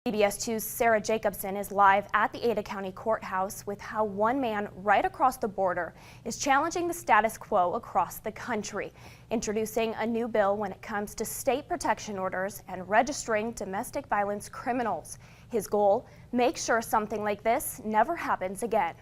CBS 2's Sarah Jacobson is live at the Ada County Courthouse with how one man right across the border is challenging the status quo across the country, introducing a new bill when it comes to state protection orders and registering domestic violence criminals. His goal, make sure something like this never happens again.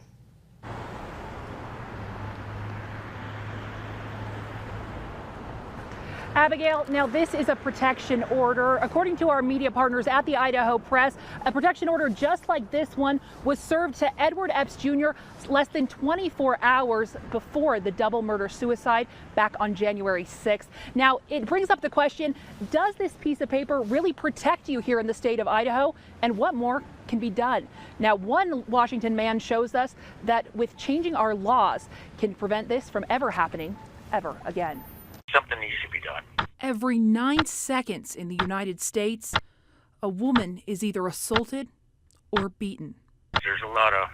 Abigail, now this is a protection order. According to our media partners at the Idaho Press, a protection order just like this one was served to Edward Epps Jr. less than 24 hours before the double murder suicide back on January 6th. Now, it brings up the question, does this piece of paper really protect you here in the state of Idaho? And what more can be done? Now, one Washington man shows us that with changing our laws can prevent this from ever happening ever again. Something needs to be done. Every 9 seconds in the United States, a woman is either assaulted or beaten. There's a lot of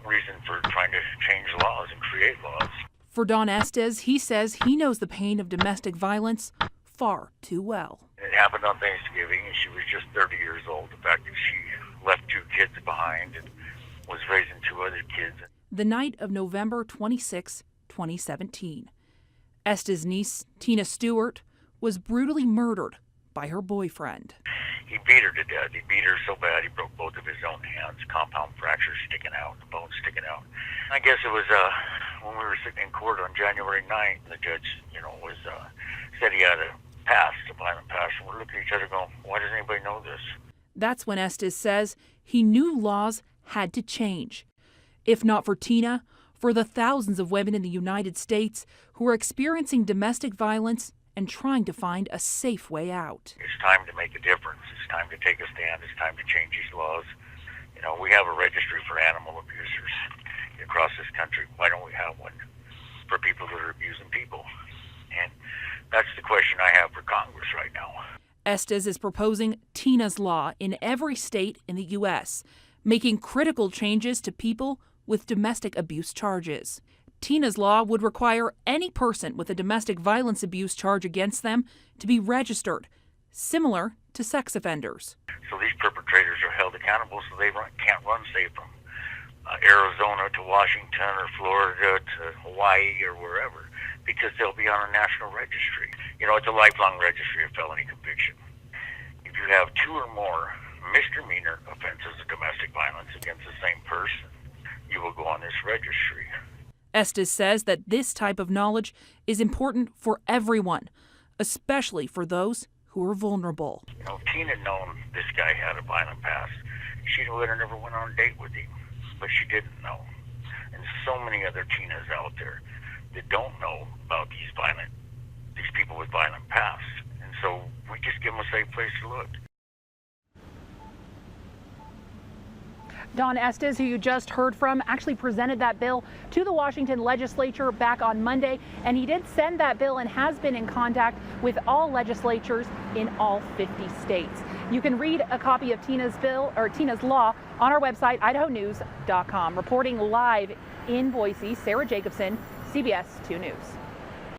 reason for trying to change laws and create laws. For Don Estes, he says he knows the pain of domestic violence far too well. It happened on Thanksgiving, and she was just 30 years old. The fact that she left 2 kids behind and was raising 2 other kids. The night of November 26, 2017. Estes' niece, Tina Stewart, was brutally murdered by her boyfriend. He beat her to death. He beat her so bad he broke both of his own hands, compound fractures sticking out, the bones sticking out. I guess it was when we were sitting in court on January 9th, the judge, said he had a past, a violent past, and we're looking at each other going, why doesn't anybody know this? That's when Estes says he knew laws had to change. If not for Tina, for the thousands of women in the United States who are experiencing domestic violence and trying to find a safe way out. It's time to make a difference. It's time to take a stand. It's time to change these laws. We have a registry for animal abusers across this country. Why don't we have one for people that are abusing people? And that's the question I have for Congress right now. Estes is proposing Tina's Law in every state in the U.S., making critical changes to people with domestic abuse charges. Tina's Law would require any person with a domestic violence abuse charge against them to be registered, similar to sex offenders. So these perpetrators are held accountable so they can't run, say, from Arizona to Washington or Florida to Hawaii or wherever, because they'll be on a national registry. It's a lifelong registry of felony conviction. If you have 2 or more misdemeanor offenses of domestic violence against the same person, you will go on this registry. Estes says that this type of knowledge is important for everyone, especially for those who are vulnerable. If Tina had known this guy had a violent past, she would have never went on a date with him, but she didn't know. And so many other Tinas out there that don't know about these people with violent pasts. And so we just give them a safe place to look. Don Estes, who you just heard from, actually presented that bill to the Washington legislature back on Monday, and he did send that bill and has been in contact with all legislatures in all 50 states. You can read a copy of Tina's Law on our website, idahonews.com. Reporting live in Boise, Sarah Jacobson, CBS 2 News.